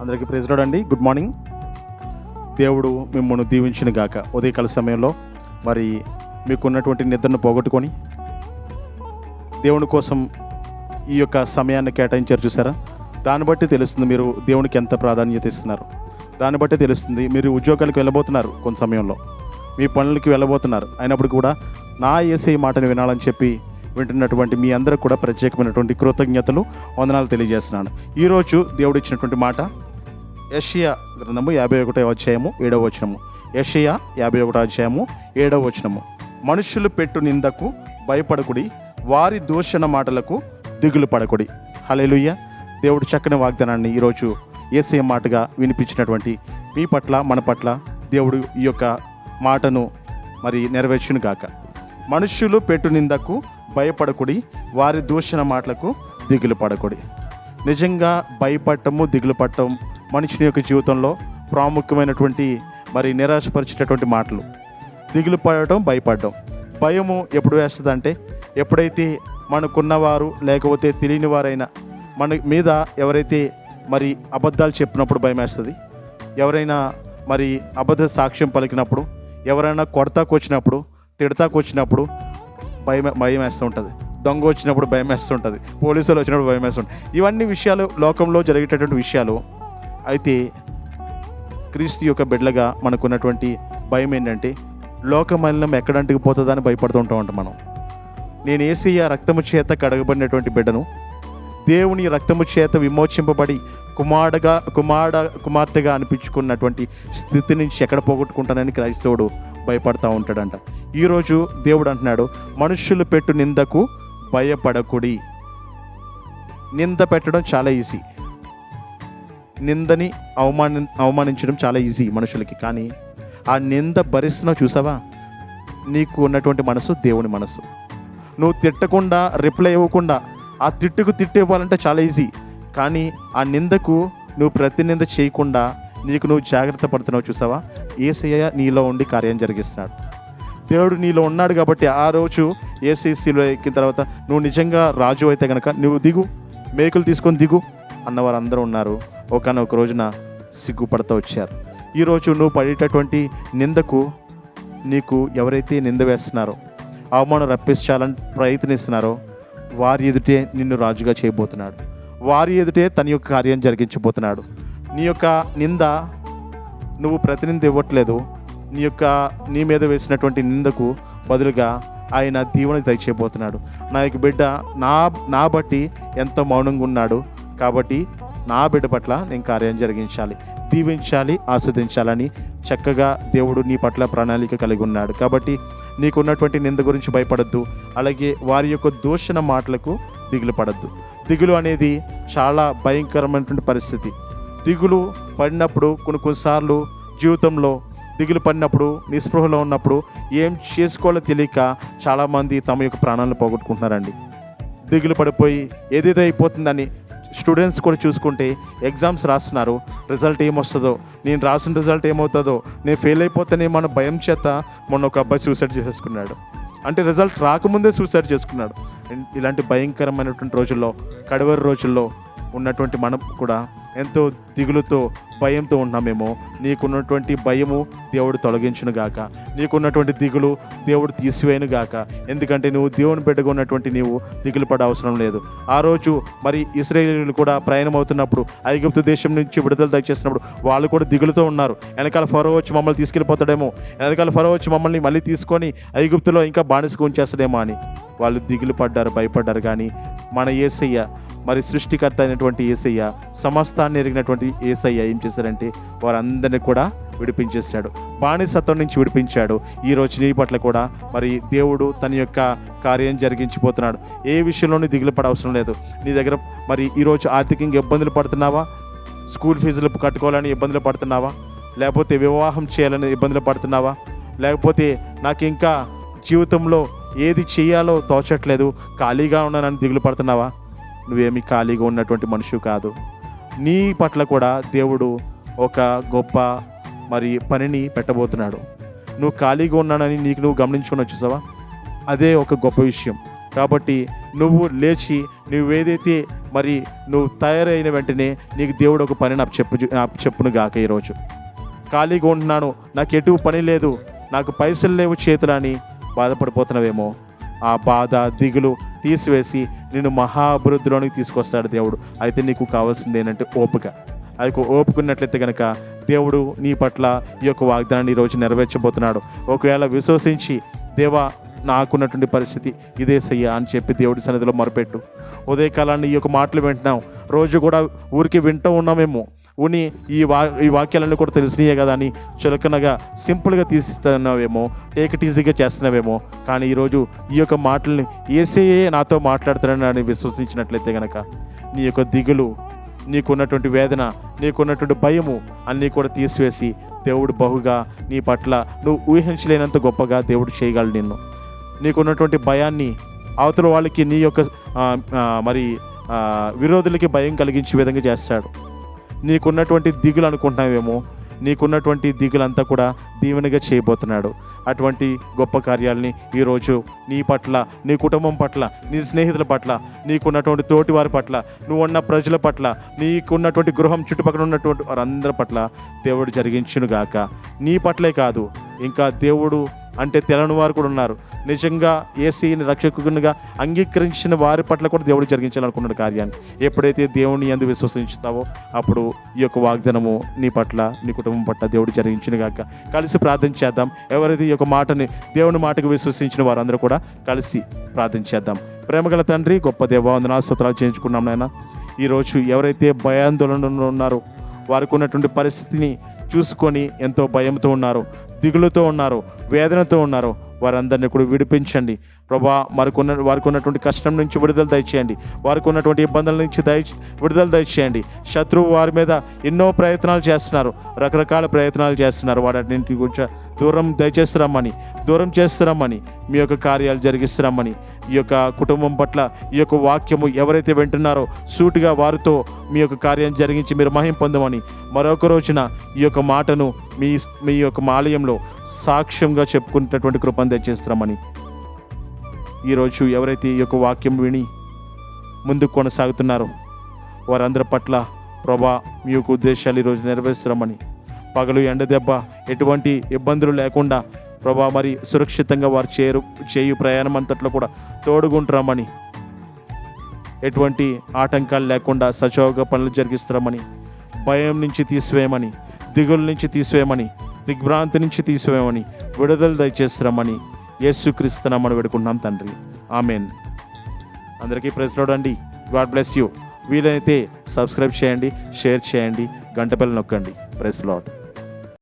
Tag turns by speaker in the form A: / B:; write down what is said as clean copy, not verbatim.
A: అందరికీ praise Lord అండి. Good morning. దేవుడు మిమ్మల్ని దీవించును గాక. ఉదయకాల సమయంలో మరి మీకున్నటువంటి నిద్రను పోగొట్టుకొని దేవుని కోసం ఈ యొక్క సమయాన్ని కేటాయించారు చూసారా. దాన్ని బట్టి తెలుస్తుంది మీరు దేవునికి ఎంత ప్రాధాన్యత ఇస్తున్నారు. దాన్ని బట్టి తెలుస్తుంది మీరు ఉద్యోగాలకు వెళ్ళబోతున్నారు, కొంత సమయంలో మీ పనులకి వెళ్ళబోతున్నారు. అయినప్పుడు కూడా నా యేసయ్య మాటను వినాలని చెప్పి వింటున్నటువంటి మీ అందరికి కూడా ప్రత్యేకమైనటువంటి కృతజ్ఞతలు, వందనాలు తెలియజేస్తున్నాను. ఈరోజు దేవుడు ఇచ్చినటువంటి మాట యెషయా గ్రంథము 51వ అధ్యాయము 7వ వచనము. యెషయా 51వ అధ్యాయము 7వ వచనము. మనుషులు పెట్టు నిందకు భయపడకుడి, వారి దూషణ మాటలకు దిగులు పడకుడి. హల్లెలూయా. దేవుడు చక్కని వాగ్దానాన్ని ఈరోజు యేసయ్య మాటగా వినిపించినటువంటి మీ పట్ల, మన పట్ల దేవుడు ఈ యొక్క మాటను మరి నెరవేర్చును గాక. మనుషులు పెట్టు నిందకు భయపడకుడి, వారి దూషణ మాటలకు దిగులు పడకుడి. నిజంగా భయపడటము, దిగులు పడటం మనుషుని యొక్క జీవితంలో ప్రాముఖ్యమైనటువంటి మరి నిరాశపరిచేటటువంటి మాటలు. దిగులు పడటం, భయపడటం. భయము ఎప్పుడు వేస్తుందంటే ఎప్పుడైతే మనకున్నవారు లేకపోతే తెలియని వారైనా మన మీద ఎవరైతే మరి అబద్ధాలు చెప్పినప్పుడు భయం వేస్తుంది. ఎవరైనా మరి అబద్ధ సాక్ష్యం పలికినప్పుడు, ఎవరైనా కొడతాకు వచ్చినప్పుడు, తిడతాకు వచ్చినప్పుడు భయం వేస్తూ ఉంటుంది. దొంగ వచ్చినప్పుడు భయం వేస్తుంటుంది. పోలీసులు వచ్చినప్పుడు భయం వేస్తుంటుంది. ఇవన్నీ విషయాలు లోకంలో జరిగేటటువంటి విషయాలు. అయితే క్రీస్తు యొక్క బిడ్డలుగా మనకున్నటువంటి భయం ఏంటంటే లోకమలినం ఎక్కడ అంటుకుపోతుందని భయపడుతూ ఉంటాం మనం. నేను యేసయ్య రక్తము చేత కడగబడినటువంటి బిడ్డను, దేవుని రక్తము చేత విమోచింపబడి కుమార్తెగా అనిపించుకున్నటువంటి స్థితి నుంచి ఎక్కడ పోగొట్టుకుంటానని క్రైస్తవుడు భయపడతా ఉంటాడంట. ఈరోజు దేవుడు అంటున్నాడు, మనుషులు పెట్టు నిందకు భయపడకుడి. నింద పెట్టడం చాలా ఈజీ, నిందని అవమానించడం చాలా ఈజీ మనుషులకి. కానీ ఆ నింద భరిస్తున్నావు చూసావా, నీకు ఉన్నటువంటి మనసు దేవుని మనసు. నువ్వు తిట్టకుండా, రిప్లై ఇవ్వకుండా ఆ తిట్టుకు ఇవ్వాలంటే చాలా ఈజీ. కానీ ఆ నిందకు నువ్వు ప్రతి నింద చేయకుండా నీకు నువ్వు జాగ్రత్త పడుతున్నావు చూసావా, యేసయ్య నీలో ఉండి కార్యం జరిగిస్తున్నాడు. దేవుడు నీలో ఉన్నాడు కాబట్టి ఆ రోజు యేసయ్యలో ఎక్కిన తర్వాత నువ్వు నిజంగా రాజు అయితే కనుక నువ్వు దిగు, మేకులు తీసుకొని దిగు అన్నవారు అందరూ ఉన్నారు. ఒకనొక రోజున సిగ్గుపడుతూ వచ్చారు. ఈరోజు నువ్వు పడేటటువంటి నిందకు నీకు ఎవరైతే నింద వేస్తున్నారో, అవమానం రప్పించాలని ప్రయత్నిస్తున్నారో వారి ఎదుటే నిన్ను రాజుగా చేయబోతున్నాడు. వారి ఎదుటే తన యొక్క కార్యం జరిగించబోతున్నాడు. నీ యొక్క నింద నువ్వు ప్రతినింద ఇవ్వట్లేదు. నీ మీద వేసినటువంటి నిందకు బదులుగా ఆయన దీవెన దయచేయబోతున్నాడు. నా యొక్క బిడ్డ నా బట్టి ఎంతో మౌనంగా ఉన్నాడు కాబట్టి నా బిడ్డ పట్ల నేను కార్యం జరిగించాలి, దీవించాలి, ఆస్వాదించాలని చక్కగా దేవుడు నీ పట్ల ప్రణాళిక కలిగి ఉన్నాడు. కాబట్టి నీకున్నటువంటి నింద గురించి భయపడద్దు. అలాగే వారి యొక్క దూషణ మాటలకు దిగులు పడద్దు. దిగులు అనేది చాలా భయంకరమైనటువంటి పరిస్థితి. దిగులు పడినప్పుడు కొన్నిసార్లు జీవితంలో దిగులు పడినప్పుడు, నిస్పృహలో ఉన్నప్పుడు ఏం చేసుకోవాలో తెలియక చాలామంది తమ యొక్క ప్రాణాలను పోగొట్టుకుంటున్నారండి. దిగులు పడిపోయి ఏదేదో అయిపోతుందని స్టూడెంట్స్ కూడా చూసుకుంటే ఎగ్జామ్స్ రాస్తున్నారు, రిజల్ట్ ఏమొస్తుందో, నేను రాసిన రిజల్ట్ ఏమవుతుందో, నేను ఫెయిల్ అయిపోతేనేమో మన భయం చేత మొన్న ఒక అబ్బాయి సూసైడ్ చేసేసుకున్నాడు. అంటే రిజల్ట్ రాకముందే సూసైడ్ చేసుకున్నాడు. ఇలాంటి భయంకరమైనటువంటి రోజుల్లో, కడవరి రోజుల్లో ఉన్నటువంటి మనం కూడా ఎంతో దిగులుతో, భయంతో ఉన్నామేమో. నీకున్నటువంటి భయము దేవుడు తొలగించును గాక, నీకున్నటువంటి దిగులు దేవుడు తీసివేయను గాక. ఎందుకంటే నువ్వు దేవుని బిడ్డగా ఉన్నటువంటి నీవు దిగులు పడే అవసరం లేదు. ఆ రోజు మరి ఇశ్రాయేలీయులు కూడా ప్రయాణం అవుతున్నప్పుడు, ఐగుప్తు దేశం నుంచి విడుదల దయచేసినప్పుడు వాళ్ళు కూడా దిగులుతో ఉన్నారు. వెనకాల ఫరో వచ్చి మమ్మల్ని తీసుకెళ్ళిపోతాడేమో, వెనకాల ఫరో వచ్చి మమ్మల్ని మళ్ళీ తీసుకొని ఐగుప్తులో ఇంకా బానిసగా ఉంచేస్తాడేమో అని వాళ్ళు దిగులు పడ్డారు, భయపడ్డారు. కానీ మన యేసయ్య, మరి సృష్టికర్త అయినటువంటి యేసయ్య, సమస్తాన్ని ఎరిగినటువంటి యేసయ్య ఏం చేశారంటే వారందరినీ కూడా విడిపించేశాడు, బానిసత్వం నుంచి విడిపించాడు. ఈరోజు నీ పట్ల కూడా మరి దేవుడు తన యొక్క కార్యం జరిగించిపోతున్నాడు. ఏ విషయంలోనూ దిగులు పడ అవసరం లేదు. నీ దగ్గర మరి ఈరోజు ఆర్థికంగా ఇబ్బందులు పడుతున్నావా, స్కూల్ ఫీజులు కట్టుకోవాలని ఇబ్బందులు పడుతున్నావా, లేకపోతే వివాహం చేయాలని ఇబ్బందులు పడుతున్నావా, లేకపోతే నాకు ఇంకా జీవితంలో ఏది చేయాలో తోచట్లేదు, ఖాళీగా ఉన్నానని దిగులు పడుతున్నావా, నువ్వేమీ ఖాళీగా ఉన్నటువంటి మనిషి కాదు. నీ పట్ల కూడా దేవుడు ఒక గొప్ప మరి పనిని పెట్టబోతున్నాడు. నువ్వు ఖాళీగా ఉన్నానని నువ్వు గమనించుకుని వచ్చేసావా, అదే ఒక గొప్ప విషయం. కాబట్టి నువ్వు లేచి నువ్వేదైతే మరి నువ్వు తయారైన వెంటనే నీకు దేవుడు ఒక పని నాకు చెప్పును గాక. ఈరోజు ఖాళీగా ఉంటున్నాను, నాకు ఎటు పని లేదు, నాకు పైసలు లేవు చేతులు అని బాధపడిపోతున్నావేమో, ఆ బాధ దిగులు తీసివేసి నిన్ను మహాభివృద్ధిలోనికి తీసుకొస్తాడు దేవుడు. అయితే నీకు కావాల్సింది ఏంటంటే ఓపిక. అది ఓపుకున్నట్లయితే కనుక దేవుడు నీ పట్ల ఈ యొక్క వాగ్దానాన్ని ఈరోజు నెరవేర్చబోతున్నాడు. ఒకవేళ విశ్వసించి దేవా నాకున్నటువంటి పరిస్థితి ఇదే సయ్యా అని చెప్పి దేవుడి సన్నిధిలో మొరపెట్టు. ఉదయకాలాన్ని ఈ యొక్క మాటలు వింటున్నాం, రోజు కూడా ఊరికి వింటూ ఉన్నామేమో, ఈ వాక్యాలన్నీ కూడా తెలిసినాయే కదా అని చులకనగా సింపుల్గా తీస్తున్నావేమో, టేక్ ఇట్ ఈజీగా చేస్తున్నావేమో. కానీ ఈరోజు ఈ యొక్క మాటల్ని యేసయ్యే నాతో మాట్లాడుతానని విశ్వసించినట్లయితే కనుక నీ యొక్క దిగులు, నీకున్నటువంటి వేదన, నీకున్నటువంటి భయము అన్నీ కూడా తీసివేసి దేవుడు బహుగా నీ పట్ల నువ్వు ఊహించలేనంత గొప్పగా దేవుడు చేయగలడు. నిన్ను నీకున్నటువంటి భయాన్ని అవతల వాళ్ళకి నీ యొక్క విరోధులకి భయం కలిగించే విధంగా చేస్తాడు. నీకున్నటువంటి దిగులు అనుకుంటున్నావేమో, నీకున్నటువంటి దిగులంతా కూడా దీవెనగా చేయబోతున్నాడు. అటువంటి గొప్ప కార్యాలని ఈరోజు నీ పట్ల, నీ కుటుంబం పట్ల, నీ స్నేహితుల పట్ల, నీకున్నటువంటి తోటి వారి పట్ల, నువ్వు ఉన్న ప్రజల పట్ల, నీకున్నటువంటి గృహం చుట్టుపక్కల ఉన్నటువంటి వారందరి పట్ల దేవుడు జరిగించునుగాక. నీ పట్లే కాదు, ఇంకా దేవుడు అంటే తెలని వారు కూడా ఉన్నారు. నిజంగా యేసయ్యని రక్షకునిగా అంగీకరించిన వారి పట్ల కూడా దేవుడు జరిగించాలనుకున్నాడు కార్యాన్ని. ఎప్పుడైతే దేవుని యందు విశ్వసించుతావో అప్పుడు ఈ యొక్క వాగ్దానము నీ పట్ల, నీ కుటుంబం పట్ల దేవుడు జరిగించునుగాక. కలిసి ప్రార్థన చేద్దాం. ఎవరైతే ఈ యొక్క మాటని, దేవుని మాటకు విశ్వసించిన వారందరూ కూడా కలిసి ప్రార్థన చేద్దాం. ప్రేమగల తండ్రి, గొప్ప దేవ, వందనాలు స్తోత్రాలు చేయించుకున్నాం నాయన. ఈరోజు ఎవరైతే భయాందోళనలో ఉన్నారో, వారికి ఉన్నటువంటి పరిస్థితిని చూసుకొని ఎంతో భయంతో ఉన్నారు, దిగులుతో ఉన్నారు, వేదనతో ఉన్నారు, వారందరినీ కూడా విడిపించండి ప్రభా. వారికి ఉన్నటువంటి కష్టం నుంచి విడుదల దయచేయండి. వారికి ఉన్నటువంటి ఇబ్బందుల నుంచి విడుదల దయచేయండి. శత్రువు వారి మీద ఎన్నో ప్రయత్నాలు చేస్తున్నారు, రకరకాల ప్రయత్నాలు చేస్తున్నారు. వాటిని గురించి దూరం చేస్తున్నామని మీ యొక్క కార్యాలు జరిగిస్తున్నామని, ఈ యొక్క కుటుంబం పట్ల ఈ యొక్క వాక్యము ఎవరైతే వింటున్నారో సూటిగా వారితో మీ యొక్క కార్యం జరిగించి మీరు మహిమ పొందమని, మరొక రోజున ఈ యొక్క మాటను మీ యొక్క ఆలయంలో సాక్ష్యంగా చెప్పుకునేటటువంటి కృపను దయచేస్తున్నామని, ఈరోజు ఎవరైతే ఈ యొక్క వాక్యం విని ముందుకు కొనసాగుతున్నారో వారందరి పట్ల ప్రభా మీ యొక్క ఉద్దేశాలు ఈరోజు నెరవేరుస్తున్నామని, పగలు ఎండ దెబ్బ ఎటువంటి ఇబ్బందులు లేకుండా ప్రభా మరి సురక్షితంగా వారు చేయు ప్రయాణం అంతట్లో కూడా తోడుగుంటున్నామని, ఎటువంటి ఆటంకాలు లేకుండా సజావుగా పనులు జరిగిస్తున్నామని, భయం నుంచి తీసివేయమని, దిగుల నుంచి తీసివేయమని, దిగ్భ్రాంతి నుంచి తీసివేయమని, విడుదల దయచేస్తున్నామని యేసుక్రీస్తు నామమున వేడుకుంటున్నాం తండ్రి. ఆమెన్. అందరికీ ప్రైజ్ లార్డ్ అండి. God bless you. వీలైతే సబ్స్క్రైబ్ చేయండి, షేర్ చేయండి, గంట బెల్ నొక్కండి. Praise lord.